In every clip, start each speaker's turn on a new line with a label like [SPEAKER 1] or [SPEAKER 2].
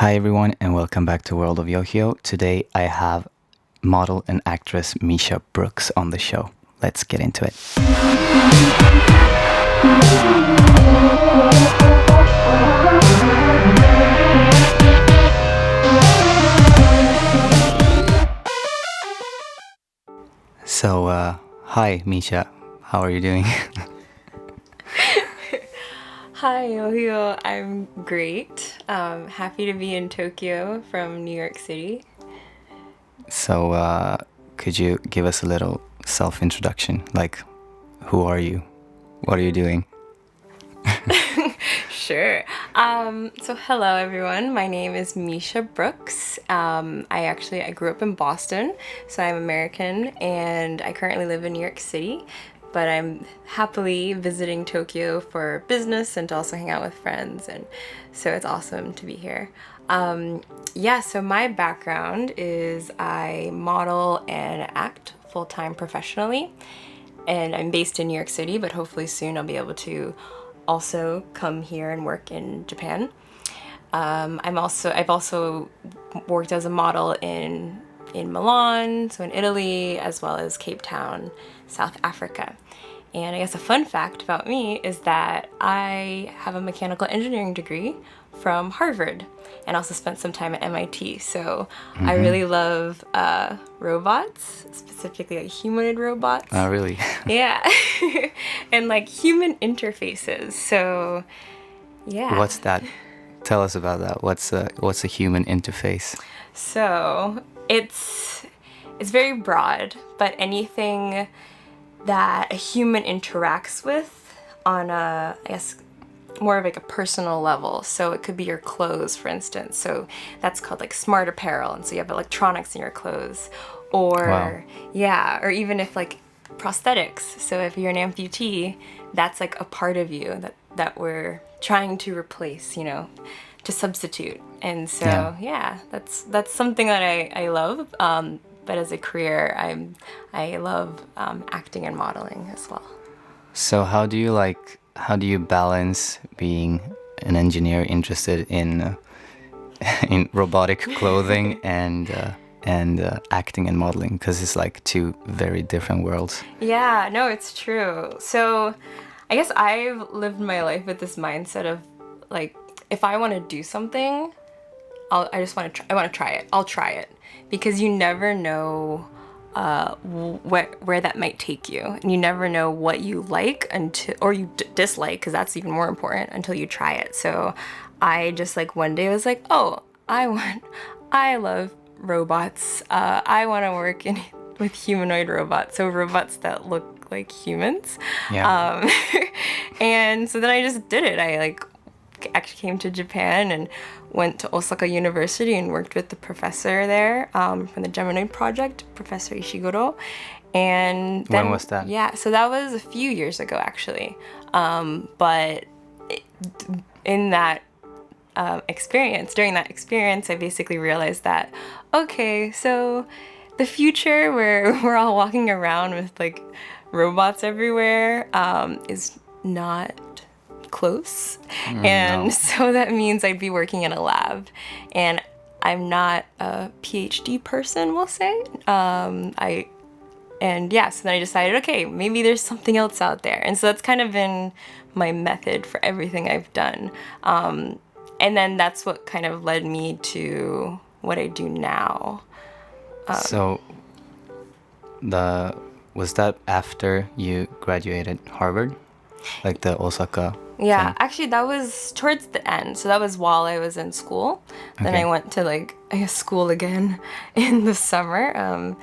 [SPEAKER 1] Hi everyone and welcome back to World of YOHIO. Today I have model and actress Meisha Brooks on the show. Let's get into it. Hi Meisha, how are you doing?
[SPEAKER 2] Hi, YOHIO. I'm great. Happy to be in Tokyo from New York City.
[SPEAKER 1] Could you give us a little self-introduction? Like, who are you? What are you doing?
[SPEAKER 2] Sure. So hello everyone. My name is Meisha Brooks. I grew up in Boston, so I'm American, and I currently live in New York City. But I'm happily visiting Tokyo for business and to also hang out with friends, and so it's awesome to be here. So my background is I model and act full-time professionally, and I'm based in New York City, but hopefully soon I'll be able to also come here and work in Japan. I've also worked as a model in Milan, so in Italy, as well as Cape Town, South Africa. And I guess a fun fact about me is that I have a mechanical engineering degree from Harvard and also spent some time at MIT. So I really love robots, specifically like humanoid robots.
[SPEAKER 1] Oh, really?
[SPEAKER 2] Yeah. And like human interfaces. So yeah.
[SPEAKER 1] What's that? Tell us about that. What's a human interface?
[SPEAKER 2] So it's very broad, but anything that a human interacts with on a, I guess, more of like a personal level. So it could be your clothes, for instance. So that's called like smart apparel, and so you have electronics in your clothes. Or
[SPEAKER 1] Wow.
[SPEAKER 2] yeah, or even if like prosthetics. So if you're an amputee, that's like a part of you that we're trying to replace, to substitute. And so yeah, that's something that I love. But as a career, I love acting and modeling as well.
[SPEAKER 1] So how do you balance being an engineer interested in in robotic clothing and acting and modeling, because it's like two very different worlds.
[SPEAKER 2] Yeah, no, it's true. So I guess I've lived my life with this mindset of like, if I want to do something, I just want to I want to try it. I'll try it, because you never know where that might take you, and you never know what you like until or you dislike, because that's even more important, until you try it. So I just like one day was like, oh, I love robots. I want to work in with humanoid robots, so robots that look like humans.
[SPEAKER 1] Yeah.
[SPEAKER 2] And so then I just did it. I like actually came to Japan and went to Osaka University and worked with the professor there from the Geminoid project, Professor Ishiguro. And then,
[SPEAKER 1] When was that?
[SPEAKER 2] yeah, so that was a few years ago actually. But in that during that experience, I basically realized that, okay, so the future where we're all walking around with like robots everywhere is not close. And
[SPEAKER 1] No.
[SPEAKER 2] so that means I'd be working in a lab. And I'm not a PhD person, we'll say. So then I decided, okay, maybe there's something else out there. And so that's kind of been my method for everything I've done. And then that's what kind of led me to what I do now.
[SPEAKER 1] So the was that after you graduated Harvard? Like the Osaka
[SPEAKER 2] Yeah,
[SPEAKER 1] thing?
[SPEAKER 2] actually, that was towards the end. So that was while I was in school. Then
[SPEAKER 1] Okay.
[SPEAKER 2] I went to like, I guess, school again in the summer.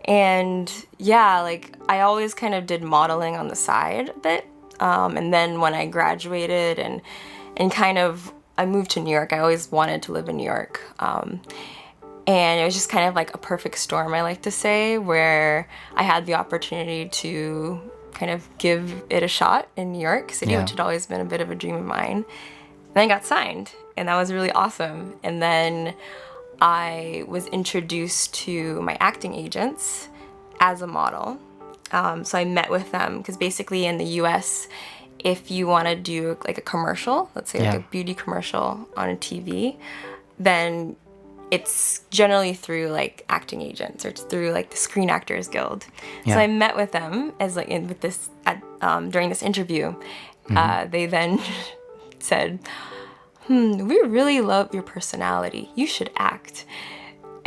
[SPEAKER 2] And yeah, like I always kind of did modeling on the side a bit. And then when I graduated and kind of I moved to New York, I always wanted to live in New York. And it was just kind of like a perfect storm, I like to say, where I had the opportunity to kind of give it a shot in New York City,
[SPEAKER 1] Yeah.
[SPEAKER 2] which had always been a bit of a dream of mine. Then I got signed, and that was really awesome. And then I was introduced to my acting agents as a model. So I met with them because basically in the US, if you want to do like a commercial, let's say like
[SPEAKER 1] Yeah.
[SPEAKER 2] a beauty commercial on a TV, then it's generally through like acting agents or it's through like the Screen Actors Guild.
[SPEAKER 1] Yeah.
[SPEAKER 2] So I met with them as like with this during this interview. They then said, we really love your personality. You should act.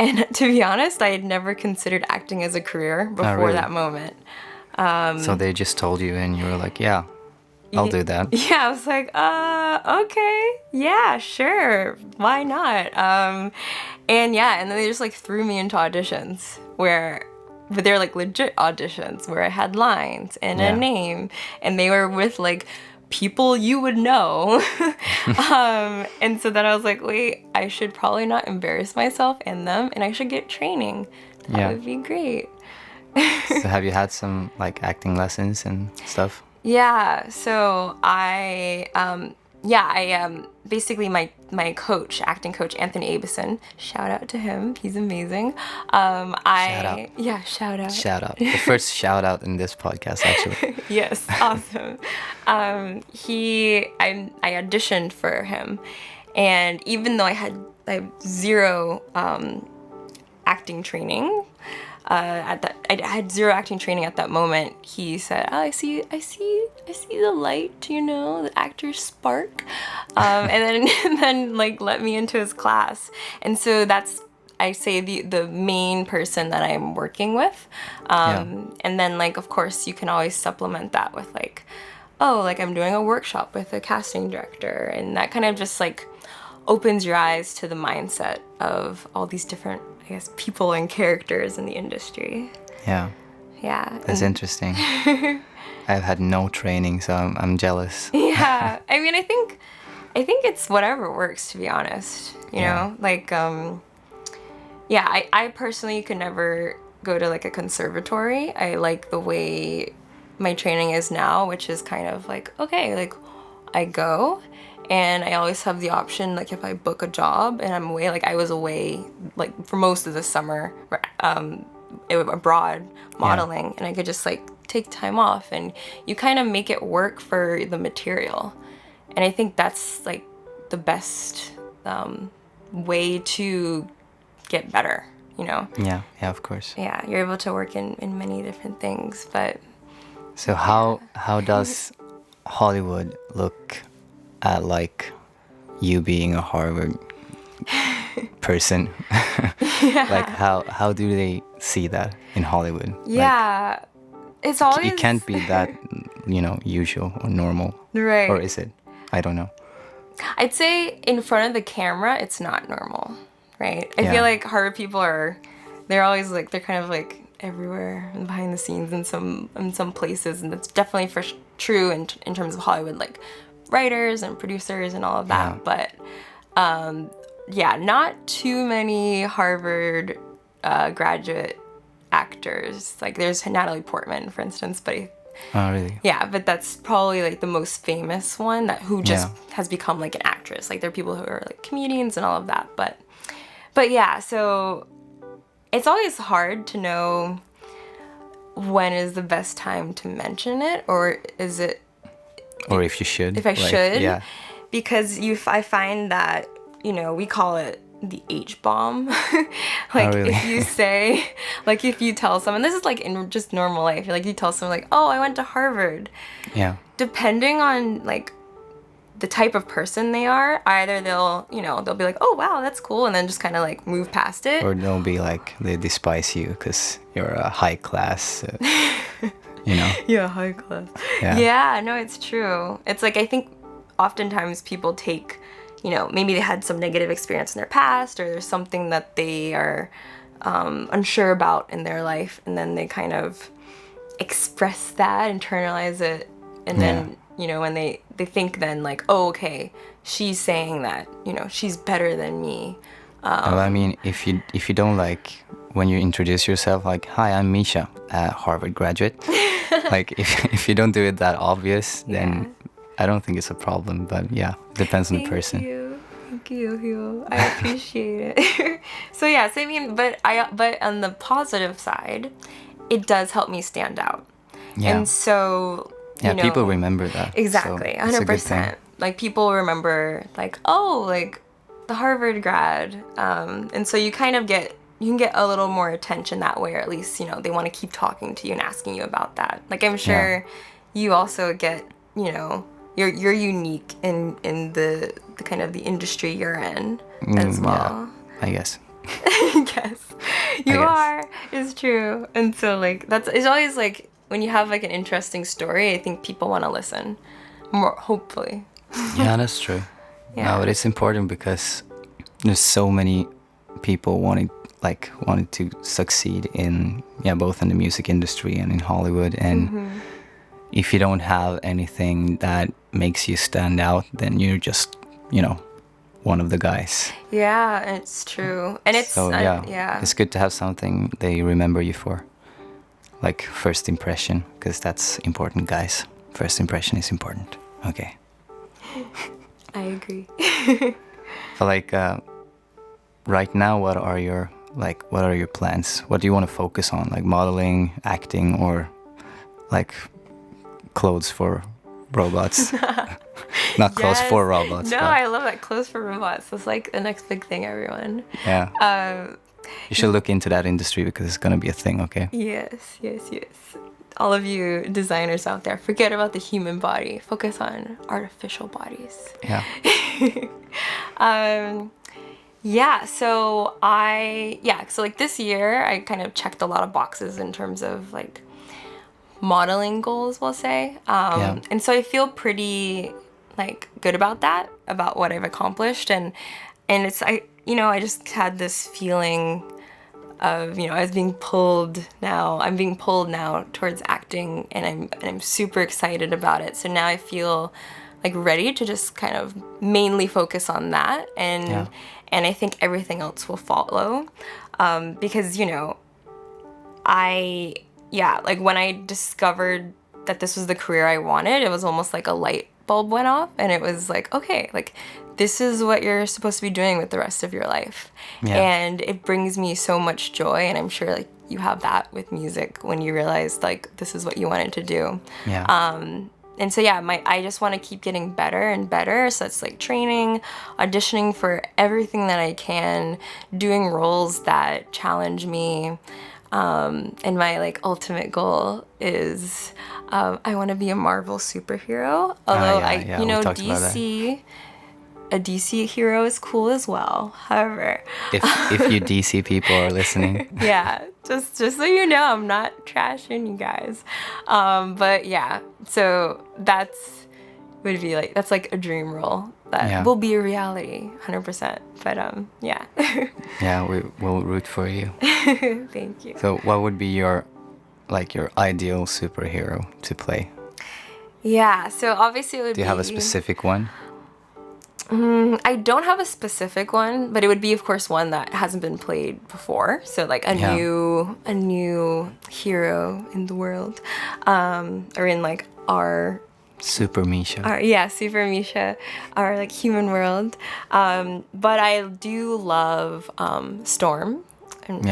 [SPEAKER 2] And to be honest, I had never considered acting as a career before
[SPEAKER 1] really?
[SPEAKER 2] that moment.
[SPEAKER 1] So they just told you, and you were like, yeah, I'll do that.
[SPEAKER 2] Yeah, I was like, okay, yeah, sure, why not? And then they just like threw me into auditions but they're like legit auditions where I had lines and a name, and they were with like people you would know. And so then I was like, wait, I should probably not embarrass myself in them, and I should get training. That would be great.
[SPEAKER 1] So have you had some like acting lessons and stuff?
[SPEAKER 2] Yeah, so I basically my coach, acting coach, Anthony Abison, shout out to him, he's amazing.
[SPEAKER 1] Shout out.
[SPEAKER 2] Yeah, shout out.
[SPEAKER 1] Shout out. The first shout out in this podcast, actually.
[SPEAKER 2] Yes, awesome. I auditioned for him, and even though I had zero acting training, I had zero acting training at that moment. He said, "Oh, I see the light, the actor's spark," and then like let me into his class. And so that's, I say, the main person that I'm working with. And then like of course you can always supplement that with like, oh, like I'm doing a workshop with a casting director, and that kind of just like opens your eyes to the mindset of all these different, I guess, people and characters in the industry.
[SPEAKER 1] Yeah.
[SPEAKER 2] Yeah.
[SPEAKER 1] That's interesting. I've had no training, so I'm jealous.
[SPEAKER 2] Yeah. I mean, I think it's whatever works, to be honest. You know? Like, I personally could never go to like a conservatory. I like the way my training is now, which is kind of like, okay, like I go, and I always have the option, like if I book a job and I'm away, like I was away like for most of the summer abroad modeling, and I could just like take time off, and you kind of make it work for the material. And I think that's like the best way to get better,
[SPEAKER 1] Yeah, of course.
[SPEAKER 2] Yeah, you're able to work in many different things, but...
[SPEAKER 1] So how does Hollywood look at like you being a Harvard person? Like how do they see that in Hollywood?
[SPEAKER 2] Yeah,
[SPEAKER 1] like,
[SPEAKER 2] it's always...
[SPEAKER 1] it can't be that usual or normal,
[SPEAKER 2] right?
[SPEAKER 1] Or is it? I don't know.
[SPEAKER 2] I'd say in front of the camera it's not normal, right? I feel like Harvard people they're always like, they're kind of like everywhere and behind the scenes in some places, and that's definitely true in terms of Hollywood, like writers and producers and all of that. But not too many Harvard graduate actors. Like there's Natalie Portman, for instance, but
[SPEAKER 1] oh really?
[SPEAKER 2] Yeah, but that's probably like the most famous one who just has become like an actress. Like there are people who are like comedians and all of that, but yeah, so it's always hard to know when is the best time to mention it, or is it,
[SPEAKER 1] or if you should.
[SPEAKER 2] If I should.
[SPEAKER 1] Yeah.
[SPEAKER 2] Because I find that, we call it the H-bomb. Like
[SPEAKER 1] really?
[SPEAKER 2] if you say, like if you tell someone, this is like in just normal life, like you tell someone like, oh, I went to Harvard.
[SPEAKER 1] Yeah.
[SPEAKER 2] Depending on like the type of person they are, either they'll be like, oh wow, that's cool, and then just kind of like move past it,
[SPEAKER 1] or they'll be like, they despise you because you're a high class
[SPEAKER 2] yeah, high class.
[SPEAKER 1] Yeah.
[SPEAKER 2] No, it's true. It's like, I think oftentimes people take, maybe they had some negative experience in their past, or there's something that they are unsure about in their life, and then they kind of express that, internalize it, and then when they think then like, oh, okay, she's saying that, she's better than me.
[SPEAKER 1] Well, I mean, if you don't like when you introduce yourself, like, hi, I'm Meisha, a Harvard graduate. Like if you don't do it that obvious, then I don't think it's a problem. But yeah, it depends on the person.
[SPEAKER 2] Thank you, YOHIO. I appreciate it. So yeah, so I mean, but on the positive side, it does help me stand out.
[SPEAKER 1] Yeah.
[SPEAKER 2] And so
[SPEAKER 1] people remember that.
[SPEAKER 2] Exactly,
[SPEAKER 1] so
[SPEAKER 2] 100%. Like people remember like, oh, like the Harvard grad, and so you can get a little more attention that way, or at least they want to keep talking to you and asking you about that. Like I'm sure you also get you're unique in the kind of the industry you're in as well.
[SPEAKER 1] I guess.
[SPEAKER 2] Yes, you are. It's true, and so like it's always like when you have like an interesting story, I think people want to listen more. Hopefully.
[SPEAKER 1] Yeah, that's true.
[SPEAKER 2] Yeah.
[SPEAKER 1] No, but it's important because there's so many people wanted to succeed in both in the music industry and in Hollywood, and if you don't have anything that makes you stand out, then you're just one of the guys.
[SPEAKER 2] Yeah, it's true, and it's
[SPEAKER 1] so it's good to have something they remember you for, like first impression, because that's important, guys. First impression is important. Okay.
[SPEAKER 2] I agree.
[SPEAKER 1] But like right now, what are your plans? What do you want to focus on? Like modeling, acting, or like clothes for robots? Not clothes for robots.
[SPEAKER 2] No,
[SPEAKER 1] but
[SPEAKER 2] I love that. Clothes for robots. That's like the next big thing, everyone.
[SPEAKER 1] Yeah. You should look into that industry because it's gonna be a thing, okay?
[SPEAKER 2] Yes. All of you designers out there, forget about the human body. Focus on artificial bodies.
[SPEAKER 1] Yeah.
[SPEAKER 2] So like this year, I kind of checked a lot of boxes in terms of like modeling goals, we'll say. And so I feel pretty like good about that, about what I've accomplished, and it's I just had this feeling of I'm being pulled now towards acting, and I'm super excited about it. So now I feel like ready to just kind of mainly focus on that, and I think everything else will follow, because like when I discovered that this was the career I wanted, it was almost like a light bulb went off, and it was like, okay, like this is what you're supposed to be doing with the rest of your life. And it brings me so much joy, and I'm sure like you have that with music when you realize like this is what you wanted to do. And so I just want to keep getting better and better. So it's like training, auditioning for everything that I can, doing roles that challenge me. And my like ultimate goal is I want to be a Marvel superhero. Although a DC hero is cool as well. However,
[SPEAKER 1] if you DC people are listening,
[SPEAKER 2] just so you know, I'm not trashing you guys. But so that's like a dream role that will be a reality, 100%. But
[SPEAKER 1] we will root for you.
[SPEAKER 2] Thank you.
[SPEAKER 1] So what would be your ideal superhero to play?
[SPEAKER 2] So obviously it would be...
[SPEAKER 1] Do you have a specific one?
[SPEAKER 2] I don't have a specific one, but it would be, of course, one that hasn't been played before. So like a new hero in the world, or in like our
[SPEAKER 1] Super Meisha.
[SPEAKER 2] Super Meisha, our like human world. But I do love Storm. And,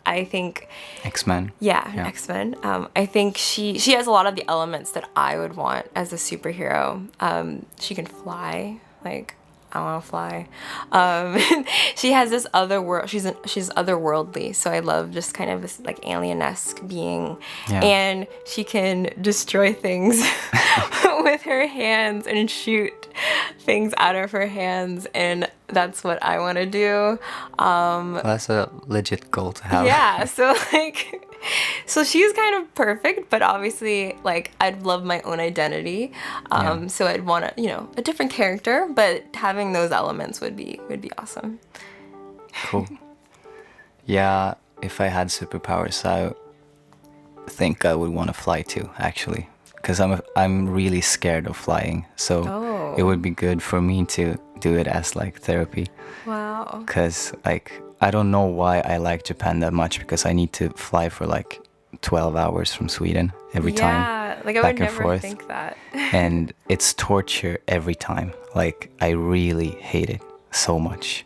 [SPEAKER 2] I think X-Men. X-Men. I think she has a lot of the elements that I would want as a superhero. She can fly. Like, I want to fly. She has this other world. She's otherworldly. So I love just kind of this like alien-esque being. And she can destroy things with her hands and shoot things out of her hands. And that's what I want to do.
[SPEAKER 1] That's a legit goal to have.
[SPEAKER 2] So she's kind of perfect, but obviously, like, I'd love my own identity. So I'd want a different character, but having those elements would be awesome.
[SPEAKER 1] Cool. Yeah, if I had superpowers, I think I would want to fly too, actually, because I'm really scared of flying. So it would be good for me to do it as like therapy.
[SPEAKER 2] Wow.
[SPEAKER 1] Because like I don't know why I like Japan that much, because I need to fly for like 12 hours from Sweden every time.
[SPEAKER 2] Yeah, like I would never think that.
[SPEAKER 1] And it's torture every time. Like I really hate it so much.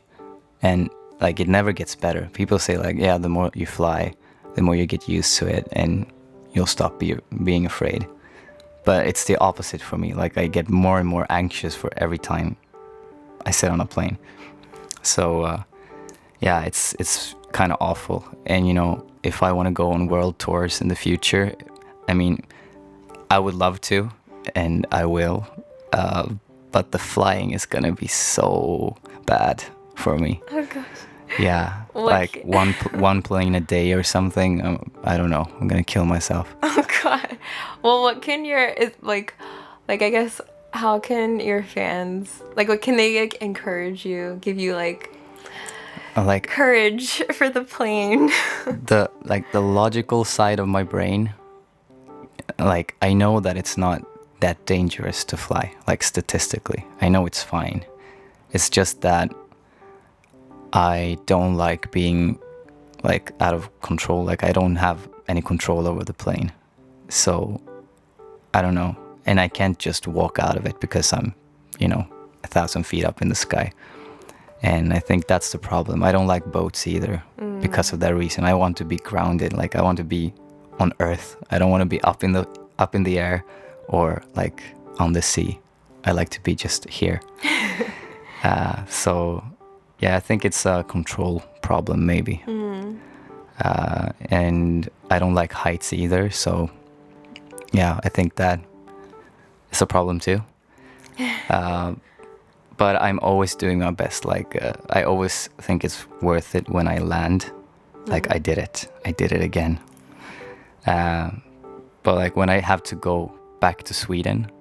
[SPEAKER 1] And like it never gets better. People say like, yeah, the more you fly, the more you get used to it and you'll stop being afraid. But it's the opposite for me. Like I get more and more anxious for every time I sit on a plane. So yeah, it's kind of awful. And if I want to go on world tours in the future, I mean, I would love to, and I will. But the flying is gonna be so bad for me.
[SPEAKER 2] Oh gosh.
[SPEAKER 1] Yeah, like one plane a day or something. I don't know. I'm gonna kill myself.
[SPEAKER 2] Oh god. Well, what can your I guess how can your fans what can they encourage you, give you
[SPEAKER 1] Like
[SPEAKER 2] courage for the plane?
[SPEAKER 1] the logical side of my brain. Like I know that it's not that dangerous to fly. Like statistically, I know it's fine. It's just that I don't like being like out of control. Like I don't have any control over the plane. So I don't know. And I can't just walk out of it because I'm, 1,000 feet up in the sky. And I think that's the problem. I don't like boats either because of that reason. I want to be grounded. Like I want to be on Earth. I don't want to be up in the air or like on the sea. I like to be just here. So yeah, I think it's a control problem maybe. And I don't like heights either. So yeah, I think that is a problem too. But I'm always doing my best. Like I always think it's worth it when I land. Like I did it again. But like when I have to go back to Sweden,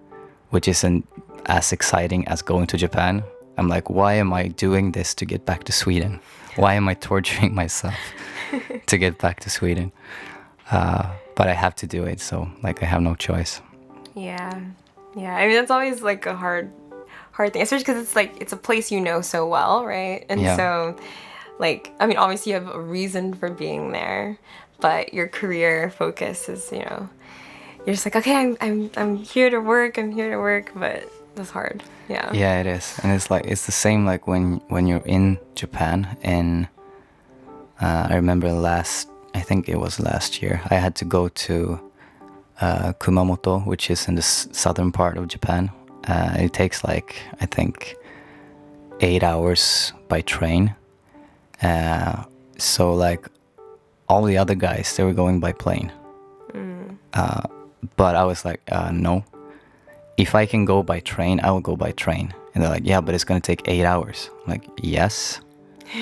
[SPEAKER 1] which isn't as exciting as going to Japan, I'm like, why am I doing this to get back to Sweden? Why am I torturing myself to get back to Sweden? But I have to do it, so like I have no choice.
[SPEAKER 2] Yeah. I mean, that's always like a hard thing, especially because it's a place you know so well, right? And so, I mean, obviously you have a reason for being there, but your career focus is, you're just like, okay, I'm here to work, but that's hard. Yeah.
[SPEAKER 1] Yeah, it is, and it's the same like when you're in Japan, and I remember I think it was last year, I had to go to Kumamoto, which is in the southern part of Japan. It takes I think 8 hours by train. So like all the other guys, they were going by plane. But I was like, no. If I can go by train, I will go by train. And they're like, yeah, but it's going to take 8 hours. I'm like, yes.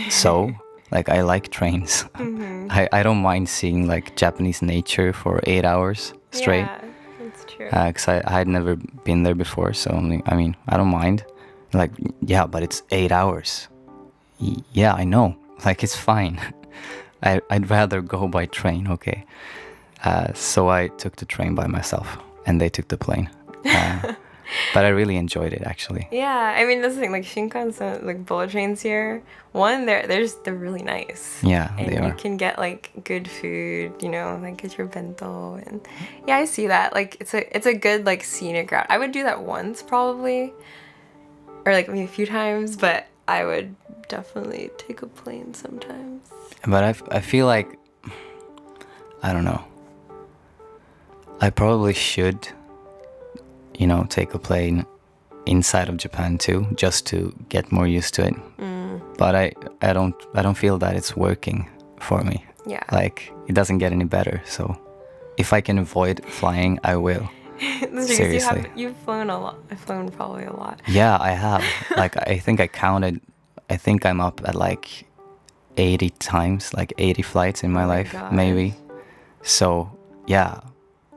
[SPEAKER 1] So like I like trains. I don't mind seeing like Japanese nature for 8 hours straight.
[SPEAKER 2] Yeah, that's true.
[SPEAKER 1] Because I had never been there before, so I mean, I don't mind. Like, yeah, but it's 8 hours. Yeah, I know. Like, it's fine. I'd rather go by train, okay? So I took the train by myself, and they took the plane. But I really enjoyed it, actually.
[SPEAKER 2] Yeah, I mean, that's the thing, like Shinkansen, like bullet trains here, they're really nice.
[SPEAKER 1] Yeah,
[SPEAKER 2] and
[SPEAKER 1] they are.
[SPEAKER 2] You can get like good food, like get your bento, and yeah, I see that. Like it's a good like scenic route. I would do that once probably, or like maybe a few times, but I would definitely take a plane sometimes.
[SPEAKER 1] But I feel like, I don't know. I probably should, take a plane inside of Japan too, just to get more used to it. But I don't feel that it's working for me.
[SPEAKER 2] Yeah.
[SPEAKER 1] Like it doesn't get any better. So if I can avoid flying, I will. Seriously.
[SPEAKER 2] You've flown a lot. I've flown probably a lot.
[SPEAKER 1] Yeah, I have. Like I think I counted. I think I'm up at like 80 times, like 80 flights in my life,
[SPEAKER 2] gosh.
[SPEAKER 1] maybe. So yeah,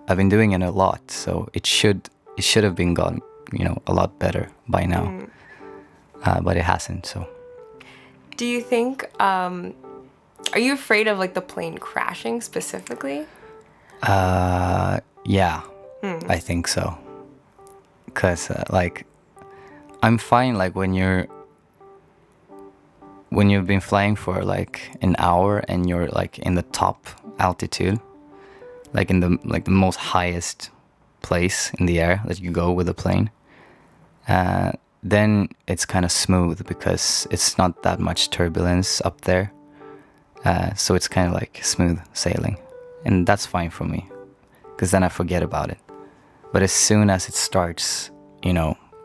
[SPEAKER 1] I've been doing it a lot. So it should have been gone, a lot better by now. But it hasn't. So.
[SPEAKER 2] Do you think? Are you afraid of like the plane crashing specifically?
[SPEAKER 1] Yeah, I think so. Cause like, I'm fine. Like when you've been flying for like an hour and you're like in the top altitude, like in the most highest place in the air that you go with a plane, then it's kind of smooth because it's not that much turbulence up there. So it's kind of like smooth sailing, and that's fine for me because then I forget about it. But as soon as it starts,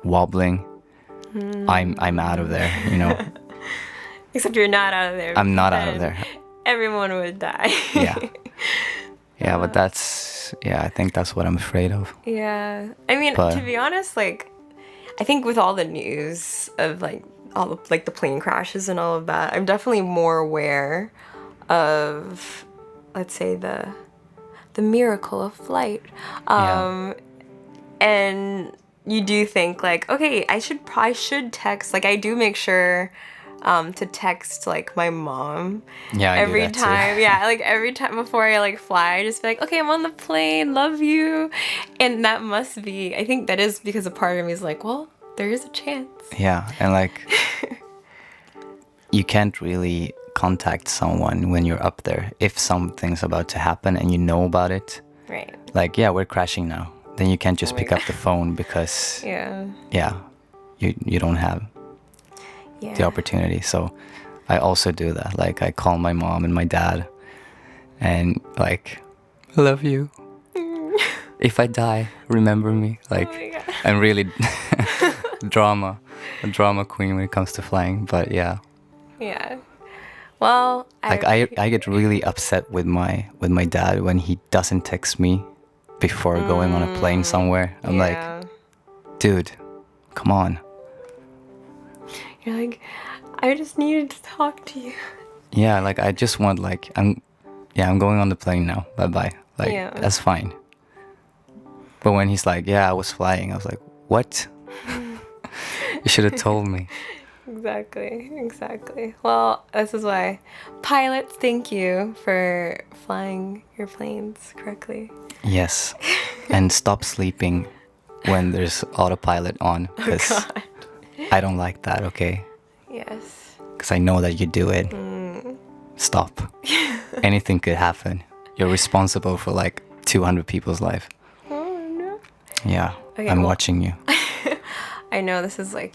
[SPEAKER 1] wobbling, I'm out of there,
[SPEAKER 2] Except you're not out of there.
[SPEAKER 1] I'm not out of
[SPEAKER 2] then
[SPEAKER 1] there.
[SPEAKER 2] Everyone would die.
[SPEAKER 1] Yeah. Yeah, but I think that's what I'm afraid of.
[SPEAKER 2] Yeah. I mean,
[SPEAKER 1] But-
[SPEAKER 2] to be honest, like, I think with all the news of like all the like the plane crashes and all of that, I'm definitely more aware of, let's say, the miracle of flight. And you do think like, okay, I should text. Like, I do make sure to text like my mom
[SPEAKER 1] Yeah, I do
[SPEAKER 2] every
[SPEAKER 1] that too.
[SPEAKER 2] time. Yeah, like every time before I like fly, I just be like, okay, I'm on the plane, love you. And that must be, I think that is because a part of me is like, well, there is a chance.
[SPEAKER 1] Yeah, and like you can't really contact someone when you're up there if something's about to happen and you know about it.
[SPEAKER 2] Right.
[SPEAKER 1] Like, yeah, we're crashing now. Then you can't just
[SPEAKER 2] Oh my
[SPEAKER 1] pick up the phone because
[SPEAKER 2] Yeah.
[SPEAKER 1] you don't have
[SPEAKER 2] Yeah.
[SPEAKER 1] the opportunity. So I also do that. Like, I call my mom and my dad and like, I love you. If I die, remember me. Like,
[SPEAKER 2] Oh my God.
[SPEAKER 1] I'm really a drama queen when it comes to flying. But yeah,
[SPEAKER 2] Yeah. Well,
[SPEAKER 1] like I get really upset with my dad when he doesn't text me before going on a plane somewhere. I'm like, dude, come on.
[SPEAKER 2] You're like, I just needed to talk to you.
[SPEAKER 1] Yeah, like I just want like I'm going on the plane now. Bye bye. Like that's fine. But when he's like, yeah, I was flying, I was like, what? You should have told me.
[SPEAKER 2] Exactly. Well, this is why pilots, thank you for flying your planes correctly.
[SPEAKER 1] Yes. And stop sleeping when there's autopilot on, because I don't like that, okay?
[SPEAKER 2] Yes.
[SPEAKER 1] Because I know that you do it. Stop. Anything could happen. You're responsible for like 200 people's life.
[SPEAKER 2] Oh no.
[SPEAKER 1] Yeah.
[SPEAKER 2] Okay,
[SPEAKER 1] I'm
[SPEAKER 2] well,
[SPEAKER 1] watching you.
[SPEAKER 2] I know this is like,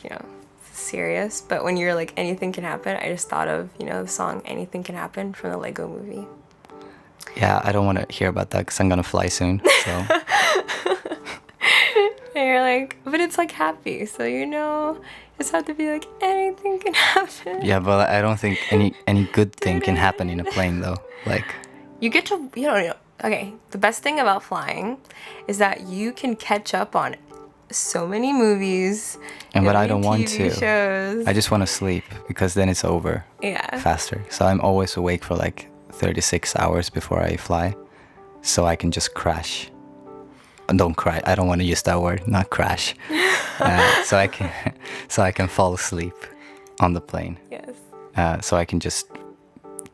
[SPEAKER 2] serious, but when you're like anything can happen, I just thought of, the song Anything Can Happen from the Lego movie.
[SPEAKER 1] Yeah, I don't want to hear about that because I'm gonna fly soon. So
[SPEAKER 2] And you're like, but it's like happy, so just have to be like, anything can happen.
[SPEAKER 1] yeah, but I don't think any good thing can happen in a plane though. Like,
[SPEAKER 2] You get to, okay, the best thing about flying is that you can catch up on so many movies,
[SPEAKER 1] but I
[SPEAKER 2] many
[SPEAKER 1] don't want
[SPEAKER 2] TV
[SPEAKER 1] to.
[SPEAKER 2] shows.
[SPEAKER 1] I just want to sleep because then it's over faster. So I'm always awake for like 36 hours before I fly, so I can just crash. Don't cry. I don't want to use that word. Not crash. So I can fall asleep on the plane.
[SPEAKER 2] Yes.
[SPEAKER 1] So I can just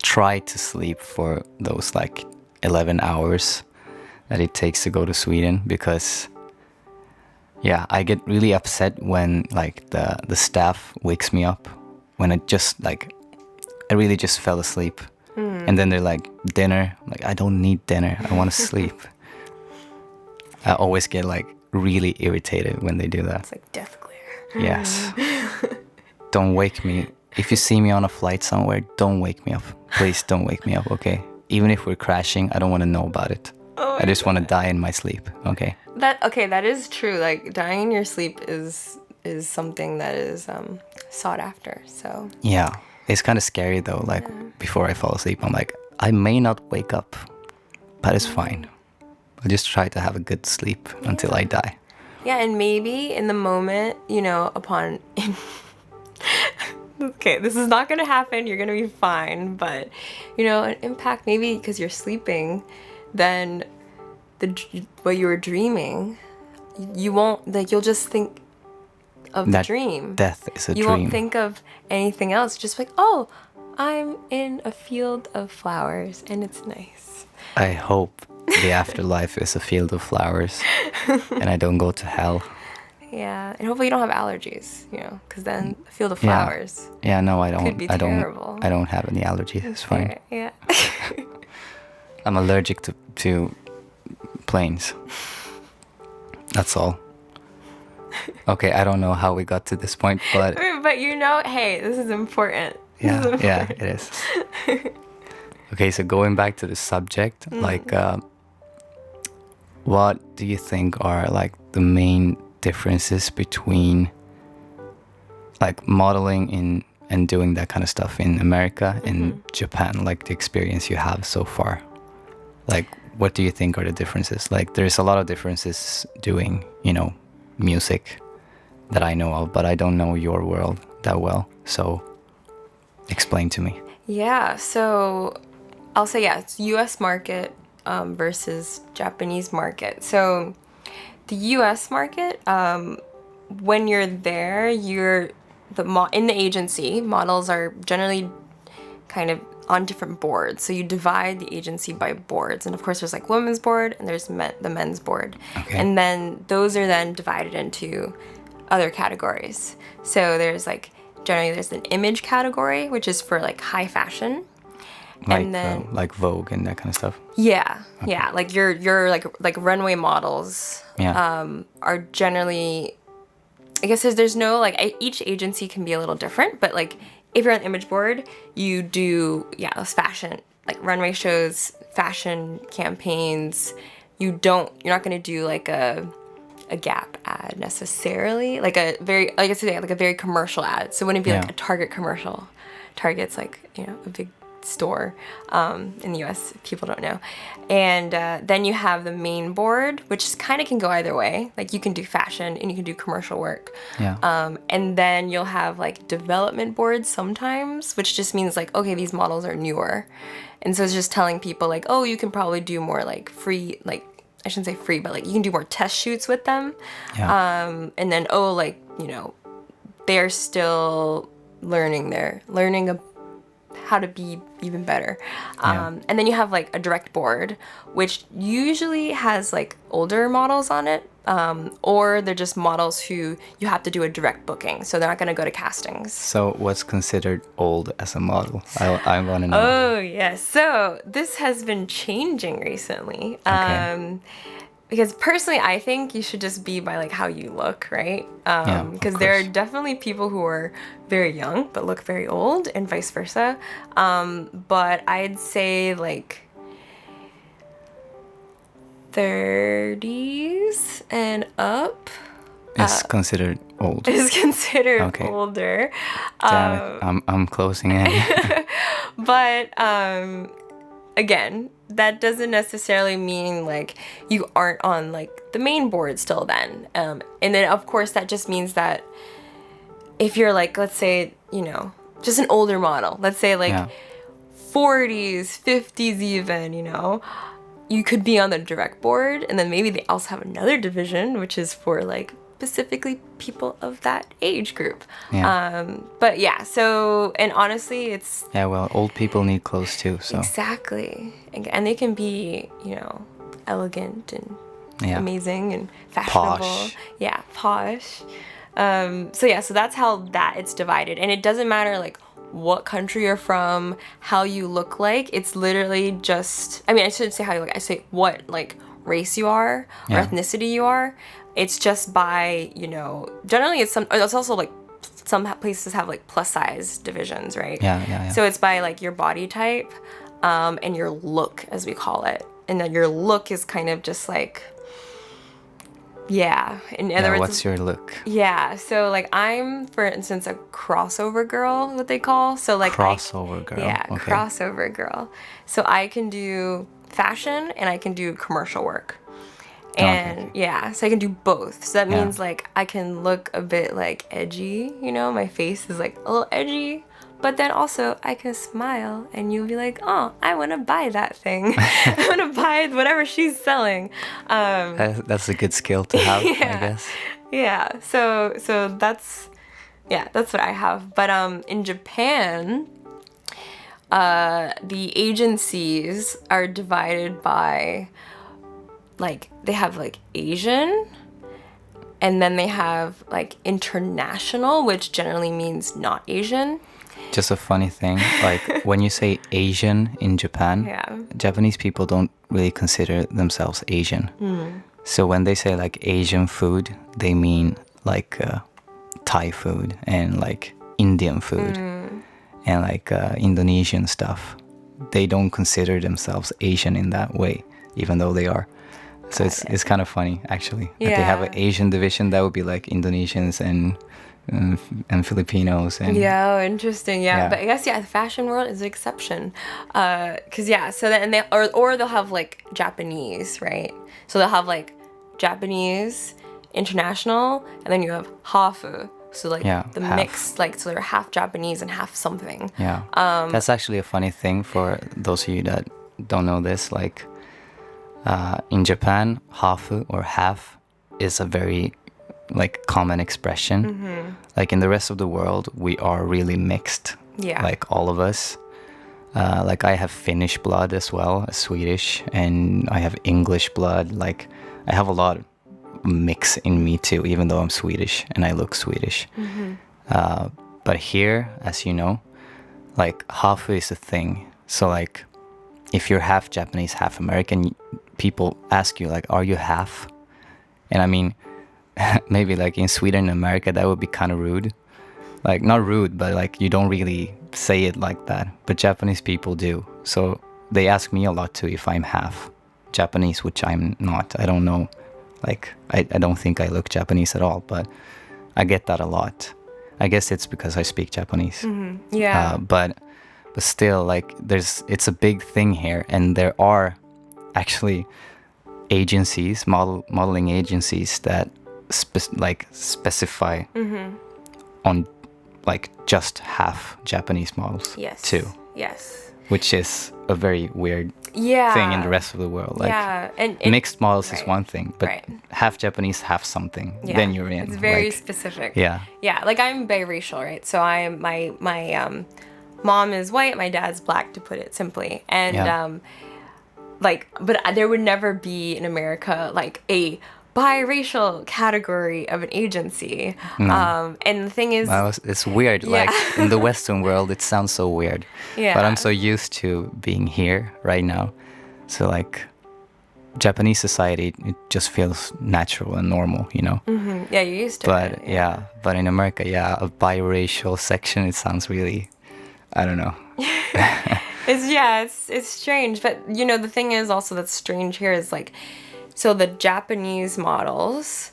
[SPEAKER 1] try to sleep for those like 11 hours that it takes to go to Sweden, because yeah, I get really upset when like the staff wakes me up when I really just fell asleep. And then they're like, dinner. I'm like, I don't need dinner. I want to sleep. I always get like really irritated when they do that.
[SPEAKER 2] It's like death glare.
[SPEAKER 1] Yes. Don't wake me. If you see me on a flight somewhere, don't wake me up. Please don't wake me up, okay? Even if we're crashing, I don't want to know about it.
[SPEAKER 2] Oh
[SPEAKER 1] I just want to die in my sleep, okay?
[SPEAKER 2] That is true. Like, dying in your sleep is something that is sought after. So
[SPEAKER 1] Yeah. It's kind of scary though. Like before I fall asleep, I'm like, I may not wake up, but it's fine. I'll just try to have a good sleep until I die.
[SPEAKER 2] yeah, and maybe in the moment, upon okay, this is not gonna happen. You're gonna be fine, but an impact maybe because you're sleeping, then what you were dreaming, you won't you'll just think of the dream.
[SPEAKER 1] Death is a
[SPEAKER 2] you
[SPEAKER 1] dream.
[SPEAKER 2] won't think of anything else. Just like, oh, I'm in a field of flowers and it's nice.
[SPEAKER 1] I hope the afterlife is a field of flowers and I don't go to hell.
[SPEAKER 2] Yeah, and hopefully you don't have allergies, because then a field of flowers.
[SPEAKER 1] Yeah, no, I don't.
[SPEAKER 2] Could be terrible.
[SPEAKER 1] I don't have any allergies. It's fine.
[SPEAKER 2] Yeah.
[SPEAKER 1] I'm allergic to planes. That's all. Okay, I don't know how we got to this point, but
[SPEAKER 2] But hey, this is important.
[SPEAKER 1] yeah, it is. Okay, so going back to the subject, like, what do you think are like the main differences between like modeling in and doing that kind of stuff in America and Japan, like the experience you have so far? Like, what do you think are the differences? Like, there's a lot of differences doing, music that I know of, but I don't know your world that well. So explain to me.
[SPEAKER 2] Yeah, so I'll say, it's US market versus Japanese market. So the US market, when you're there, in the agency, models are generally kind of on different boards. So you divide the agency by boards. And of course, there's like women's board and there's the men's board.
[SPEAKER 1] Okay.
[SPEAKER 2] And then those are then divided into other categories. So there's generally an image category, which is for like high fashion. And then
[SPEAKER 1] like Vogue and that kind of stuff.
[SPEAKER 2] Yeah. Like your like runway models are generally, I guess there's no like, each agency can be a little different, but like if you're on the image board, you do those fashion, like runway shows, fashion campaigns. You're not going to do like a Gap ad necessarily, like a very, like I said, like a very commercial ad. So it wouldn't be like a Target commercial. Target's like, a big store in the US, if people don't know. And then you have the main board, which kind of can go either way. Like you can do fashion and you can do commercial work. And then you'll have like development boards sometimes, which just means like, okay, these models are newer. And so it's just telling people like, oh, you can probably do more like free, like, I shouldn't say free, but like you can do more test shoots with them. And then, they're still learning how to be even better. And then you have like a direct board, which usually has like older models on it, or they're just models who you have to do a direct booking, so they're not going to go to castings.
[SPEAKER 1] So what's considered old as a model? I want to know.
[SPEAKER 2] Oh, yes. So this has been changing recently.
[SPEAKER 1] Okay.
[SPEAKER 2] Because personally, I think you should just be by like how you look, right? Because there are definitely people who are very young but look very old, and vice versa. But I'd say like 30s and up
[SPEAKER 1] is considered old.
[SPEAKER 2] Is considered older.
[SPEAKER 1] Damn it, I'm closing in.
[SPEAKER 2] But again, that doesn't necessarily mean like you aren't on like the main board still then. And then of course that just means that if you're like, let's say, just an older model, let's say like 40s, 50s even, you could be on the direct board, and then maybe they also have another division which is for like specifically people of that age group. But so, and honestly, it's
[SPEAKER 1] old people need clothes too, so
[SPEAKER 2] exactly, and they can be elegant and amazing and fashionable, posh. So that's how it's divided, and it doesn't matter like what country you're from, how you look like. It's literally just, I shouldn't say how you look, I say what like race you are or ethnicity you are. It's just by, generally it's also like some places have like plus size divisions, right? So it's by like your body type and your look, as we call it. And then your look is kind of just like, in other words,
[SPEAKER 1] what's your look?
[SPEAKER 2] So like I'm, for instance, a crossover girl, what they call. So like
[SPEAKER 1] crossover girl.
[SPEAKER 2] Crossover girl. So I can do fashion and I can do commercial work. And so I can do both. So that means like I can look a bit like edgy, my face is like a little edgy, but then also I can smile and you'll be like, oh, I want to buy that thing. I want to buy whatever she's selling.
[SPEAKER 1] That's a good skill to have, I guess.
[SPEAKER 2] So that's what I have. But in Japan, the agencies are divided by, like, they have like Asian, and then they have like international, which generally means not Asian.
[SPEAKER 1] Just a funny thing, like when you say Asian in Japan, Japanese people don't really consider themselves Asian. So when they say like Asian food, they mean like Thai food and like Indian food and like Indonesian stuff. They don't consider themselves Asian in that way, even though they are. So it's kind of funny, actually. That they have an Asian division that would be like Indonesians and and Filipinos and
[SPEAKER 2] Yeah, interesting. Yeah.
[SPEAKER 1] Yeah.
[SPEAKER 2] But I guess, yeah, the fashion world is an exception. Cause yeah, so then or they'll have like Japanese, right? So they'll have like Japanese, international, and then you have hafu. So like
[SPEAKER 1] Yeah,
[SPEAKER 2] the
[SPEAKER 1] half.
[SPEAKER 2] mix, like, so they're half Japanese and half something.
[SPEAKER 1] Yeah. That's actually a funny thing for those of you that don't know this. Like, in Japan, hafu or half is a very like common expression. Like in the rest of the world, we are really mixed.
[SPEAKER 2] Yeah.
[SPEAKER 1] Like all of us. Like I have Finnish blood as well as Swedish, and I have English blood. Like I have a lot of mix in me too, even though I'm Swedish and I look Swedish. But here, as you know, like hafu is a thing. So like if you're half Japanese, half American, people ask you like, are you half? And I mean, maybe like in Sweden and America, that would be kind of rude. Like not rude, but like you don't really say it like that. But Japanese people do. So they ask me a lot too if I'm half Japanese, which I'm not. I don't know. Like I don't think I look Japanese at all, but I get that a lot. I guess it's because I speak Japanese.
[SPEAKER 2] Yeah.
[SPEAKER 1] But still, like it's a big thing here, and there are actually agencies, modeling agencies that specify on like just half Japanese models
[SPEAKER 2] Yes.
[SPEAKER 1] too,
[SPEAKER 2] Yes.
[SPEAKER 1] which is a very weird
[SPEAKER 2] Yeah.
[SPEAKER 1] thing in the rest of the world. Like
[SPEAKER 2] yeah. And
[SPEAKER 1] mixed models is
[SPEAKER 2] right,
[SPEAKER 1] one thing, but
[SPEAKER 2] right.
[SPEAKER 1] half Japanese, half something,
[SPEAKER 2] Yeah.
[SPEAKER 1] then you're in.
[SPEAKER 2] It's very
[SPEAKER 1] like,
[SPEAKER 2] specific.
[SPEAKER 1] Yeah.
[SPEAKER 2] Yeah, like I'm biracial, right? So I'm my mom is white, my dad's black, to put it simply. And
[SPEAKER 1] Yeah.
[SPEAKER 2] like, but there would never be in America like a biracial category of an agency. And the thing is,
[SPEAKER 1] Well, it's weird.
[SPEAKER 2] Yeah.
[SPEAKER 1] Like in the Western world, it sounds so weird.
[SPEAKER 2] Yeah.
[SPEAKER 1] But I'm so used to being here right now. So like Japanese society, it just feels natural and normal, you know?
[SPEAKER 2] yeah, you're used to
[SPEAKER 1] But
[SPEAKER 2] it.
[SPEAKER 1] yeah, but in America, yeah, a biracial section, it sounds really, I don't know.
[SPEAKER 2] It's strange, but you know the thing is also that's strange here is like, so the Japanese models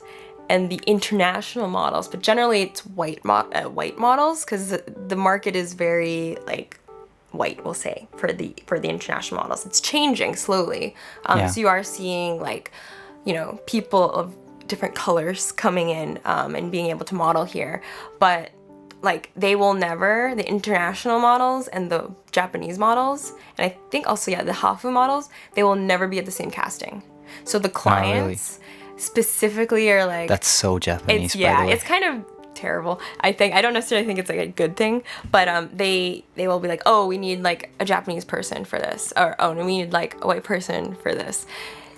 [SPEAKER 2] and the international models, but generally it's white models because the market is very like white, we'll say, for the international models. It's changing slowly,
[SPEAKER 1] Yeah.
[SPEAKER 2] so you are seeing like, you know, people of different colors coming in and being able to model here, but like they will never, the international models and the Japanese models, and I think also, yeah, the hafu models, they will never be at the same casting. So the clients specifically are like,
[SPEAKER 1] That's so Japanese,
[SPEAKER 2] it's,
[SPEAKER 1] by
[SPEAKER 2] yeah,
[SPEAKER 1] the way.
[SPEAKER 2] it's kind of terrible. I don't necessarily think it's like a good thing, but they will be like, oh, we need like a Japanese person for this, or oh, we need like a white person for this.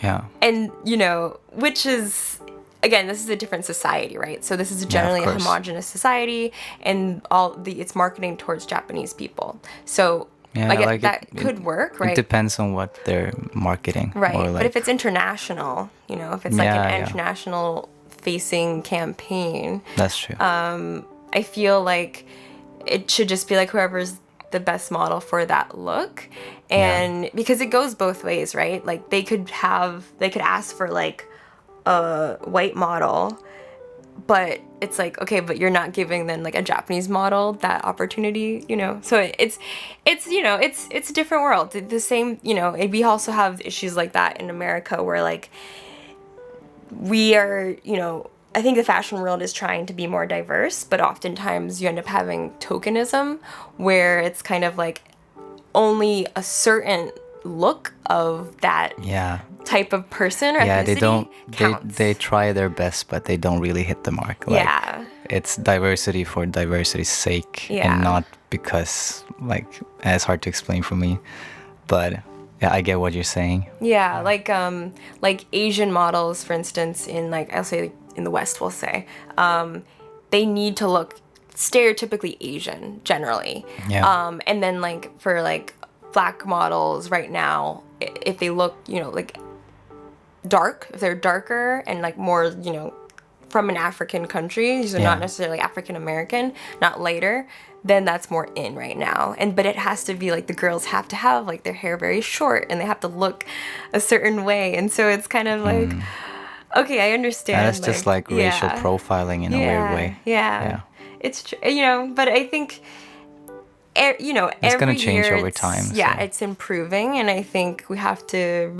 [SPEAKER 1] Yeah.
[SPEAKER 2] And, you know, which is, again, this is a different society, right? So this is generally a
[SPEAKER 1] course.
[SPEAKER 2] homogenous society, and it's marketing towards Japanese people. So
[SPEAKER 1] Yeah,
[SPEAKER 2] like,
[SPEAKER 1] like
[SPEAKER 2] that
[SPEAKER 1] it-
[SPEAKER 2] could work, right?
[SPEAKER 1] It depends on what they're marketing.
[SPEAKER 2] Right.
[SPEAKER 1] Or like,
[SPEAKER 2] But if it's international, you know, if it's like
[SPEAKER 1] Yeah,
[SPEAKER 2] an
[SPEAKER 1] yeah.
[SPEAKER 2] international facing campaign,
[SPEAKER 1] that's true.
[SPEAKER 2] I feel like it should just be like whoever's the best model for that look. And because it goes both ways, right? Like they could ask for like a white model, but it's like, okay, but you're not giving then like a Japanese model that opportunity, you know? So it's you know, it's a different world. The same, you know, and we also have issues like that in America where like we are, you know, I think the fashion world is trying to be more diverse, but oftentimes you end up having tokenism where it's kind of like only a certain look of that
[SPEAKER 1] yeah.
[SPEAKER 2] type of person or
[SPEAKER 1] Yeah, they
[SPEAKER 2] ethnicity
[SPEAKER 1] don't.
[SPEAKER 2] counts.
[SPEAKER 1] They try their best, but they don't really hit the mark. Like,
[SPEAKER 2] Yeah.
[SPEAKER 1] it's diversity for diversity's sake,
[SPEAKER 2] Yeah.
[SPEAKER 1] and not because like it's hard to explain for me. But yeah, I get what you're saying.
[SPEAKER 2] Yeah, like Asian models, for instance, in like I'll say in the West, we'll say, they need to look stereotypically Asian generally.
[SPEAKER 1] Yeah.
[SPEAKER 2] And then like for like black models right now, if they look, you know, like dark, if they're darker and like more, you know, from an African country, so
[SPEAKER 1] Yeah.
[SPEAKER 2] not necessarily African American, not lighter, then that's more in right now. But it has to be like the girls have to have like their hair very short and they have to look a certain way. And so it's kind of like, okay, I understand.
[SPEAKER 1] And that's just like racial
[SPEAKER 2] yeah.
[SPEAKER 1] profiling in a weird way.
[SPEAKER 2] Yeah.
[SPEAKER 1] Yeah.
[SPEAKER 2] it's true, but I think
[SPEAKER 1] It's
[SPEAKER 2] every
[SPEAKER 1] gonna change
[SPEAKER 2] year
[SPEAKER 1] over time.
[SPEAKER 2] Yeah,
[SPEAKER 1] so.
[SPEAKER 2] it's improving, and I think we have to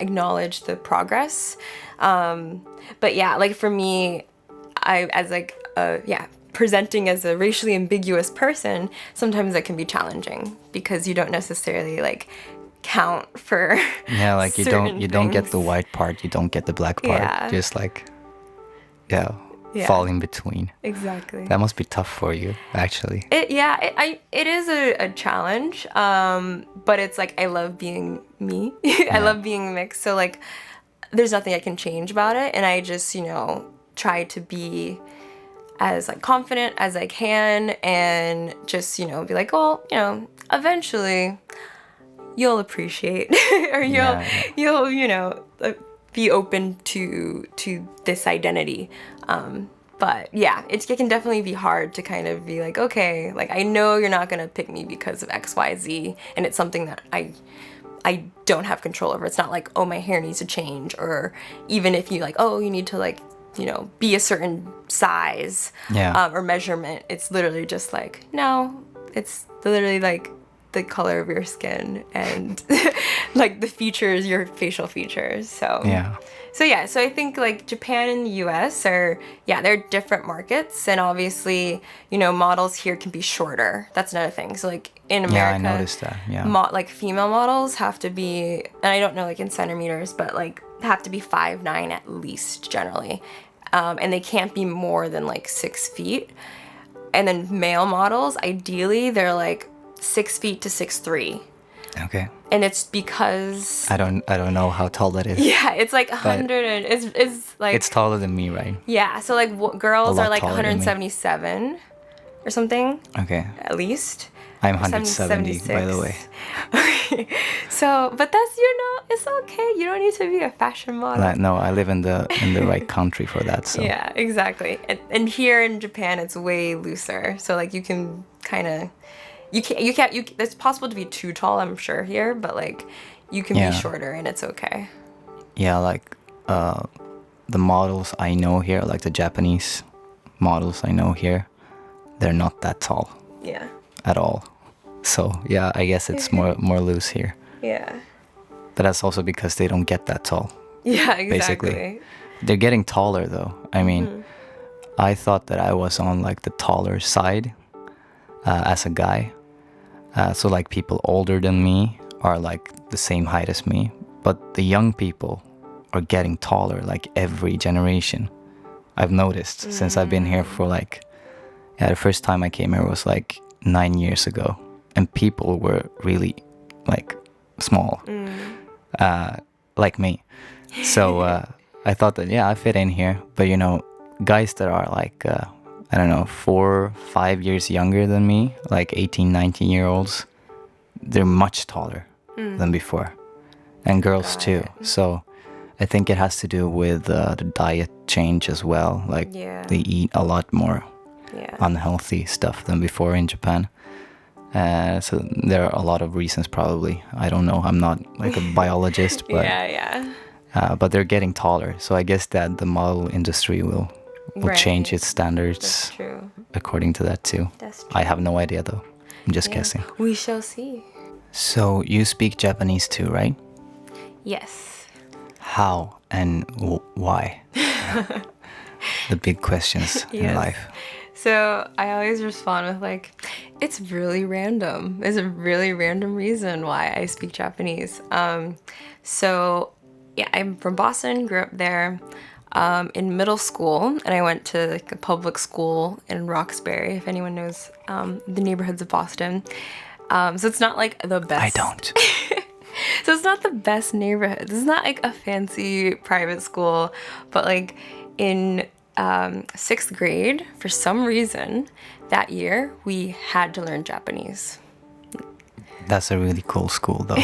[SPEAKER 2] acknowledge the progress. But yeah, like for me, I as like presenting as a racially ambiguous person, sometimes that can be challenging because you don't necessarily like count for
[SPEAKER 1] Yeah, like
[SPEAKER 2] certain
[SPEAKER 1] you don't get the
[SPEAKER 2] things.
[SPEAKER 1] white part, you don't get the black part.
[SPEAKER 2] Yeah.
[SPEAKER 1] Just like yeah,
[SPEAKER 2] Yeah.
[SPEAKER 1] fall in between.
[SPEAKER 2] Exactly.
[SPEAKER 1] That must be tough for you, actually.
[SPEAKER 2] It is a challenge, but it's like I love being me. I
[SPEAKER 1] Yeah.
[SPEAKER 2] love being mixed, so like there's nothing I can change about it, and I just try to be as like confident as I can, and just be like, well, eventually you'll appreciate or
[SPEAKER 1] Yeah, yeah.
[SPEAKER 2] you'll be open to this identity. But yeah, it can definitely be hard to kind of be like, okay, like I know you're not gonna pick me because of XYZ, and it's something that I don't have control over. It's not like, oh, my hair needs to change, or even if you like, oh, you need to like be a certain size,
[SPEAKER 1] Yeah.
[SPEAKER 2] or measurement. It's literally just like, no, it's literally like the color of your skin and like the features, your facial features. So
[SPEAKER 1] Yeah.
[SPEAKER 2] So I think like Japan and the US they're different markets, and obviously, models here can be shorter. That's another thing. So like in
[SPEAKER 1] Yeah, I
[SPEAKER 2] America,
[SPEAKER 1] noticed that. Yeah.
[SPEAKER 2] like female models have to be, and I don't know like in centimeters, but like have to be 5'9" at least generally. And they can't be more than like 6 feet. And then male models, ideally, they're like 6 feet to 6'3".
[SPEAKER 1] Okay.
[SPEAKER 2] And it's because
[SPEAKER 1] I don't know how tall that is.
[SPEAKER 2] yeah, it's like 100 and it's like
[SPEAKER 1] It's taller than me, right?
[SPEAKER 2] yeah, so like girls
[SPEAKER 1] A
[SPEAKER 2] are
[SPEAKER 1] lot
[SPEAKER 2] like
[SPEAKER 1] taller than me.
[SPEAKER 2] 177 or something
[SPEAKER 1] Okay.
[SPEAKER 2] at least.
[SPEAKER 1] I'm
[SPEAKER 2] Or
[SPEAKER 1] 170, by the way.
[SPEAKER 2] Okay. So, but that's it's okay. You don't need to be a fashion model.
[SPEAKER 1] Like, no, I live in the right country for that. So
[SPEAKER 2] Yeah, exactly. And here in Japan, it's way looser. So like you can kind of, it's possible to be too tall, I'm sure here, but like you can
[SPEAKER 1] Yeah.
[SPEAKER 2] be shorter and it's okay.
[SPEAKER 1] yeah, like the models I know here, like the Japanese models I know here, they're not that tall
[SPEAKER 2] Yeah.
[SPEAKER 1] at all. So yeah, I guess it's more loose here.
[SPEAKER 2] Yeah.
[SPEAKER 1] But that's also because they don't get that tall.
[SPEAKER 2] Yeah, exactly.
[SPEAKER 1] Basically. They're getting taller though. I mean, I thought that I was on like the taller side as a guy. So like people older than me are like the same height as me, but the young people are getting taller like every generation. I've noticed since I've been here for like, the first time I came here was like 9 years ago, and people were really like small, like me. So I thought that I fit in here, but guys that are like I don't know 4 5 years younger than me, like 18 19-year-olds, they're much taller than before, and girls too. So I think it has to do with the diet change as well. Like they eat a lot more unhealthy stuff than before in Japan. So there are a lot of reasons probably. I don't know. I'm not like a biologist, but but they're getting taller. So I guess that the model industry will change its standards
[SPEAKER 2] That's true.
[SPEAKER 1] according to that too.
[SPEAKER 2] That's true.
[SPEAKER 1] I have no idea though. I'm just guessing.
[SPEAKER 2] We shall see.
[SPEAKER 1] So you speak Japanese too, right?
[SPEAKER 2] Yes.
[SPEAKER 1] How and why? The big questions in life.
[SPEAKER 2] So I always respond with like, it's really random. There's a really random reason why I speak Japanese. So yeah, I'm from Boston, grew up there. In middle school, and I went to like a public school in Roxbury, if anyone knows the neighborhoods of Boston. So it's not like the best.
[SPEAKER 1] I don't.
[SPEAKER 2] So it's not the best neighborhood. It's not like a fancy private school, but like in 6th grade, for some reason, that year we had to learn Japanese.
[SPEAKER 1] That's a really cool school though.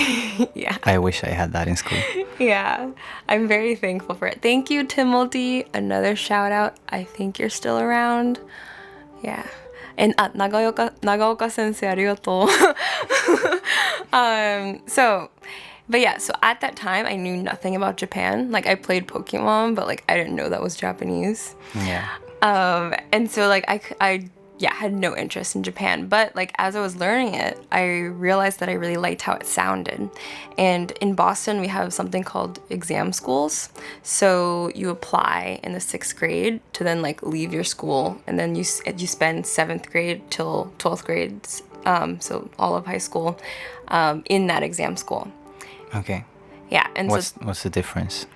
[SPEAKER 2] Yeah.
[SPEAKER 1] I wish I had that in school.
[SPEAKER 2] Yeah, I'm very thankful for it. Thank you, Timothy. Another shout out. I think you're still around. Yeah. And Nagaoka sensei, arigatou. So at that time, I knew nothing about Japan. Like, I played Pokemon, but like I didn't know that was Japanese.
[SPEAKER 1] Yeah.
[SPEAKER 2] And so like I yeah, had no interest in Japan. But like as I was learning it, I realized that I really liked how it sounded. And in Boston, we have something called exam schools. So you apply in the 6th grade to then like leave your school, and then you spend 7th grade till 12th grade, so all of high school, in that exam school.
[SPEAKER 1] Okay.
[SPEAKER 2] Yeah, and
[SPEAKER 1] What's the difference?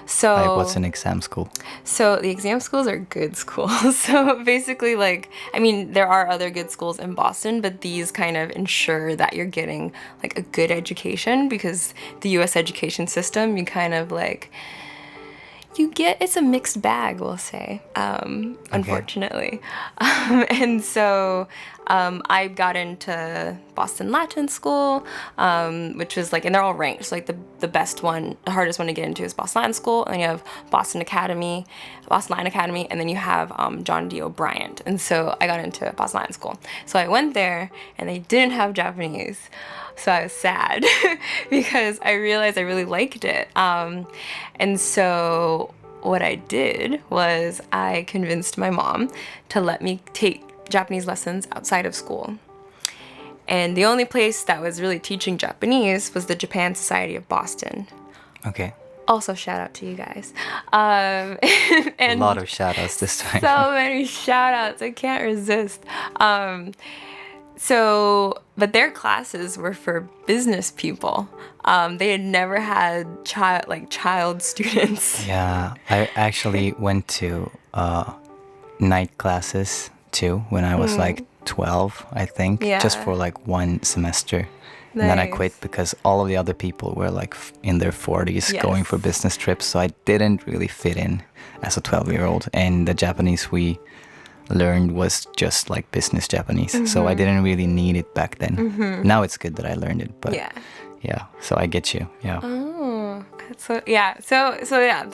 [SPEAKER 2] so
[SPEAKER 1] Like, what's an exam school?
[SPEAKER 2] So the exam schools are good schools. So basically, like, I mean, there are other good schools in Boston, but these kind of ensure that you're getting like a good education, because the U.S. education system, you kind of like, it's a mixed bag, we'll say, unfortunately. And so I got into Boston Latin School, which was like, and they're all ranked. So like the best one, the hardest one to get into is Boston Latin School. And then you have Boston Latin Academy, and then you have John D. O'Brien. And so I got into Boston Latin School. So I went there, and they didn't have Japanese. So I was sad because I realized I really liked it. And so what I did was I convinced my mom to let me take Japanese lessons outside of school. And the only place that was really teaching Japanese was the Japan Society of Boston.
[SPEAKER 1] Okay.
[SPEAKER 2] Also, shout out to you guys. And
[SPEAKER 1] A lot of shout outs this time.
[SPEAKER 2] So many shout outs. I can't resist. But their classes were for business people. They had never had child students.
[SPEAKER 1] Yeah, I actually went to night classes too when I was like 12, I think, just for like 1 semester. Nice. And then I quit because all of the other people were like in their 40s going for business trips. So I didn't really fit in as a 12-year-old. And the Japanese we learned was just like business Japanese. So I didn't really need it back then. Now it's good that I learned it. But yeah, so I get you. Yeah.
[SPEAKER 2] Oh, so yeah. So yeah,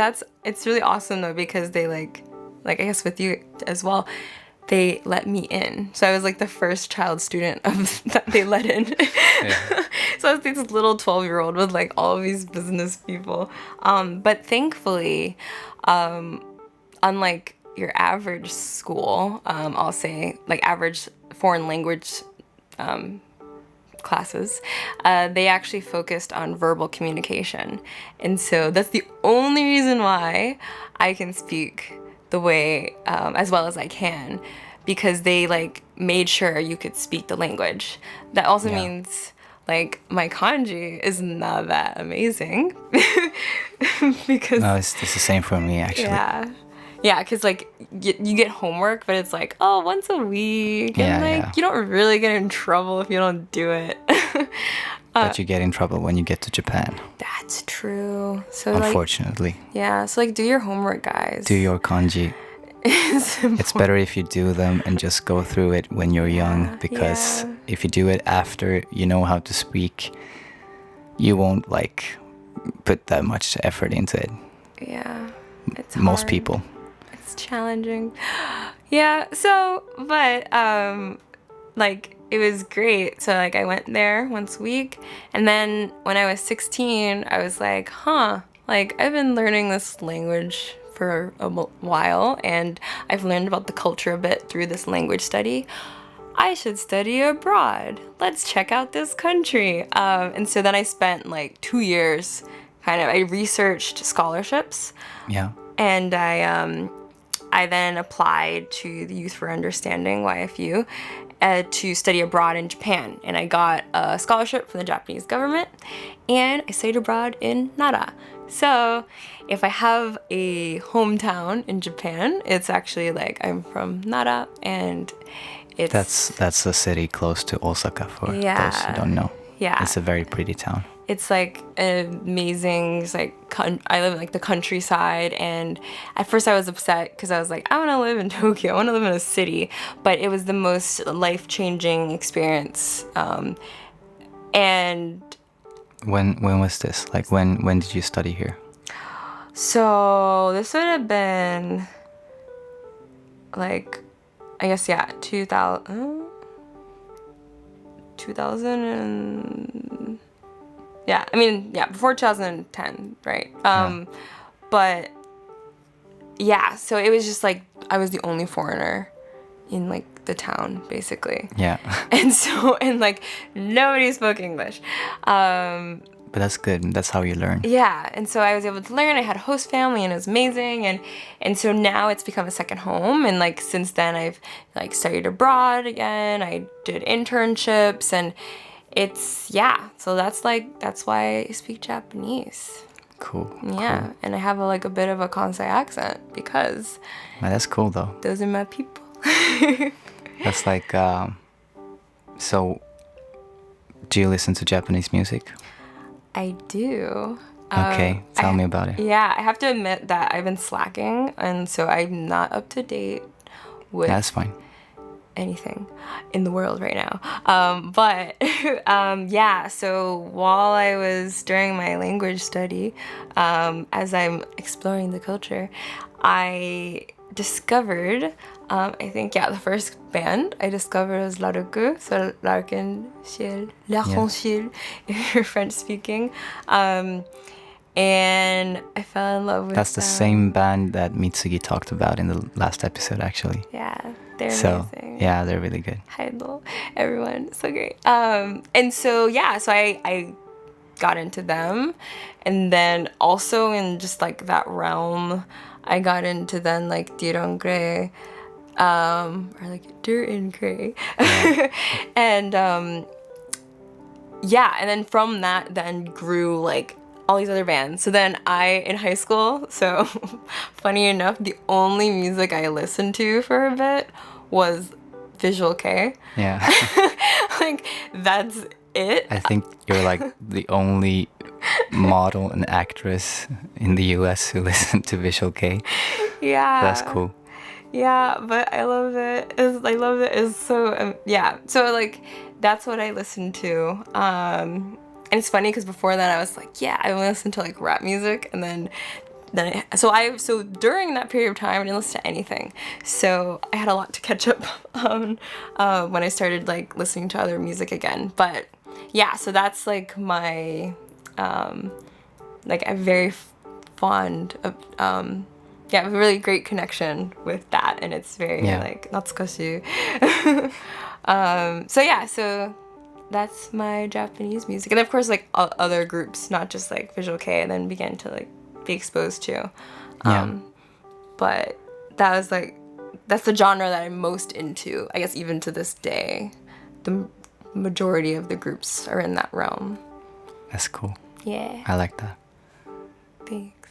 [SPEAKER 2] it's really awesome though, because they like I guess with you as well, they let me in. So I was like the first child student that they let in. So I was this little 12-year-old with like all of these business people. But thankfully, unlike your average school, I'll say like average foreign language classes, they actually focused on verbal communication. And so that's the only reason why I can speak the way as well as I can, because they like made sure you could speak the language. That also means like my kanji is not that amazing. Because
[SPEAKER 1] no, it's the same for me actually.
[SPEAKER 2] Yeah, because like you get homework, but it's like, oh, once a week, and you don't really get in trouble if you don't do it.
[SPEAKER 1] But you get in trouble when you get to Japan.
[SPEAKER 2] That's true. So
[SPEAKER 1] unfortunately.
[SPEAKER 2] So like do your homework, guys.
[SPEAKER 1] Do your kanji. It's better if you do them and just go through it when you're young, because if you do it after you know how to speak, you won't like put that much effort into it.
[SPEAKER 2] Yeah, it's
[SPEAKER 1] most
[SPEAKER 2] hard.
[SPEAKER 1] people.
[SPEAKER 2] It's challenging. Yeah. So, but like it was great. So like I went there once a week, and then when I was 16, I was like, like I've been learning this language for a while, and I've learned about the culture a bit through this language study. I should study abroad. Let's check out this country. And so then I spent like 2 years I researched scholarships.
[SPEAKER 1] Yeah.
[SPEAKER 2] And I then applied to the Youth for Understanding, YFU, to study abroad in Japan. And I got a scholarship from the Japanese government, and I studied abroad in Nara. So if I have a hometown in Japan, it's actually like I'm from Nara, and
[SPEAKER 1] that's a city close to Osaka for those who don't know. Yeah. It's a very pretty town.
[SPEAKER 2] It's like amazing. It's like I live in like the countryside, and at first I was upset because I was like, I want to live in Tokyo. I want to live in a city, but it was the most life-changing experience. And
[SPEAKER 1] when was this? Like when did you study here?
[SPEAKER 2] So this would have been like, I guess 2000 and before 2010, right? But so it was just like I was the only foreigner in like the town basically.
[SPEAKER 1] Yeah.
[SPEAKER 2] And like nobody spoke English.
[SPEAKER 1] But that's good. That's how you learn.
[SPEAKER 2] Yeah, and so I was able to learn. I had a host family, and it was amazing. And so now it's become a second home. And like since then, I've like studied abroad again. I did internships, and it's So that's why I speak Japanese.
[SPEAKER 1] Cool.
[SPEAKER 2] Yeah,
[SPEAKER 1] Cool.
[SPEAKER 2] and I have a bit of a Kansai accent because
[SPEAKER 1] Man, that's cool though.
[SPEAKER 2] those are my people.
[SPEAKER 1] That's like so. Do you listen to Japanese music?
[SPEAKER 2] I do.
[SPEAKER 1] Okay, tell me about it.
[SPEAKER 2] Yeah, I have to admit that I've been slacking, and so I'm not up to date with
[SPEAKER 1] That's fine.
[SPEAKER 2] anything in the world right now. But so while I was during my language study, as I'm exploring the culture, I discovered, I think, the first band I discovered was Laruku, so L'Arc-en-Ciel, if you're French speaking. And I fell in love with
[SPEAKER 1] That's the same band that Mitsugi talked about in the last episode, actually.
[SPEAKER 2] Yeah, they're
[SPEAKER 1] So,
[SPEAKER 2] amazing.
[SPEAKER 1] yeah, they're really good.
[SPEAKER 2] Hello, everyone, so great. And so I got into them, and then also in just like that realm, I got into then like Dirong Gray, or like Dir in Gray, and and then from that then grew like all these other bands. So then in high school, so funny enough, the only music I listened to for a bit was Visual K.
[SPEAKER 1] Yeah.
[SPEAKER 2] Like that's it.
[SPEAKER 1] I think you're like the only model and actress in the US who listen to Visual K.
[SPEAKER 2] Yeah.
[SPEAKER 1] That's cool.
[SPEAKER 2] Yeah, but I love it. I love it. It's so So like that's what I listened to. And it's funny because before that I was like, I only listened to like rap music, and then so during that period of time I didn't listen to anything. So I had a lot to catch up on when I started like listening to other music again. But so that's like my like I'm very fond of a really great connection with that, and it's very like natsukashi. So that's my Japanese music, and of course like other groups, not just like Visual K, and then began to like be exposed to. But that's the genre that I'm most into, I guess, even to this day. The majority of the groups are in that realm.
[SPEAKER 1] That's cool.
[SPEAKER 2] Yeah.
[SPEAKER 1] I like that.
[SPEAKER 2] Thanks.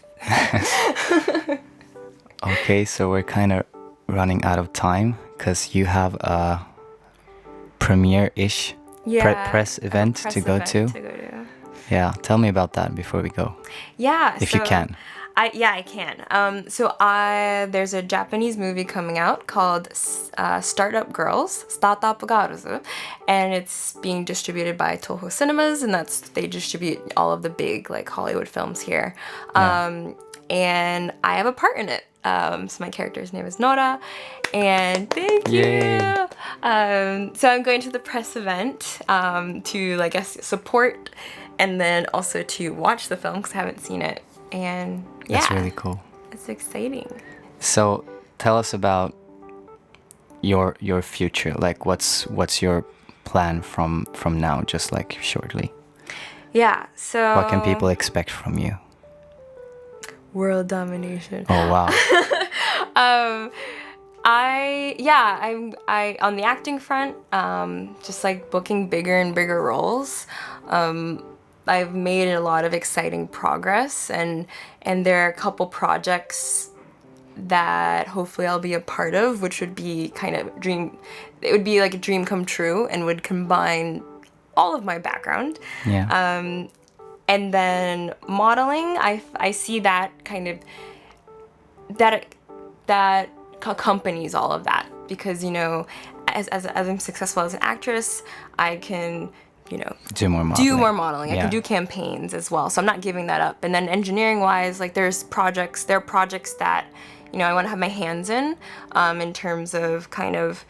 [SPEAKER 1] Okay, so we're kind of running out of time because you have a premiere-ish press event to go to. Yeah, tell me about that before we go.
[SPEAKER 2] Yeah.
[SPEAKER 1] If you can.
[SPEAKER 2] I can. There's a Japanese movie coming out called Startup Girls, and it's being distributed by Toho Cinemas, and they distribute all of the big like Hollywood films here. And I have a part in it. So my character's name is Nora, and thank you. So I'm going to the press event to, I guess, support, and then also to watch the film because I haven't seen it. And
[SPEAKER 1] that's really cool.
[SPEAKER 2] It's exciting. So
[SPEAKER 1] tell us about your future. Like, what's your plan from now? Just like shortly.
[SPEAKER 2] Yeah. So
[SPEAKER 1] what can people expect from you?
[SPEAKER 2] World domination.
[SPEAKER 1] Oh wow.
[SPEAKER 2] I'm on the acting front, just like booking bigger and bigger roles. I've made a lot of exciting progress, and there are a couple projects that hopefully I'll be a part of, which would be kind of it would be like a dream come true and would combine all of my background.
[SPEAKER 1] Yeah.
[SPEAKER 2] And then modeling, I see that kind of that accompanies all of that, because as I'm successful as an actress, I can do more modeling. I can do campaigns as well, so I'm not giving that up. And then engineering wise, like there are projects that I want to have my hands in terms of kind of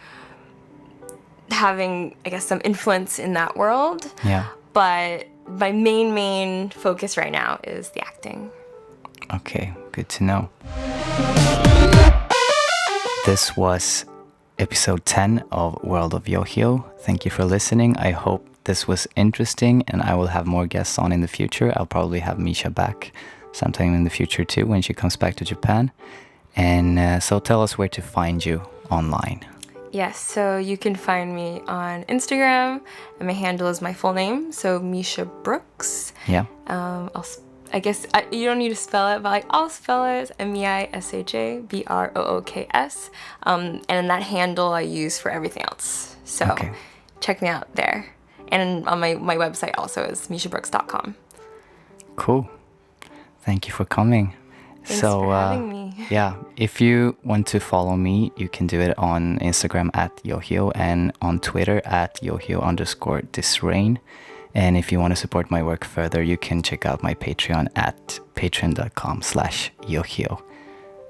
[SPEAKER 2] having, I guess, some influence in that world.
[SPEAKER 1] Yeah.
[SPEAKER 2] But my main focus right now is the acting.
[SPEAKER 1] Okay, good to know. This was episode 10 of World of YOHIO. Thank you for listening. I hope this was interesting, and I will have more guests on in the future. I'll probably have Meisha back sometime in the future too when she comes back to Japan. And so tell us where to find you online.
[SPEAKER 2] Yes, so you can find me on Instagram, and my handle is my full name, so Meisha Brooks.
[SPEAKER 1] Yeah.
[SPEAKER 2] I guess you don't need to spell it, but like I'll spell it. It's MeishaBrooks. And that handle I use for everything else. So check me out there. And on my website also is MeishaBrooks.com.
[SPEAKER 1] Cool. Thank you for coming.
[SPEAKER 2] Thanks for having me.
[SPEAKER 1] Yeah, if you want to follow me, you can do it on Instagram at YOHIO and on Twitter at YOHIO_thisrain. And if you want to support my work further, you can check out my Patreon at patreon.com/YOHIO.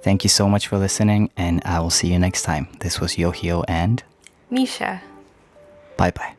[SPEAKER 1] Thank you so much for listening, and I will see you next time. This was YOHIO and
[SPEAKER 2] Meisha.
[SPEAKER 1] Bye-bye.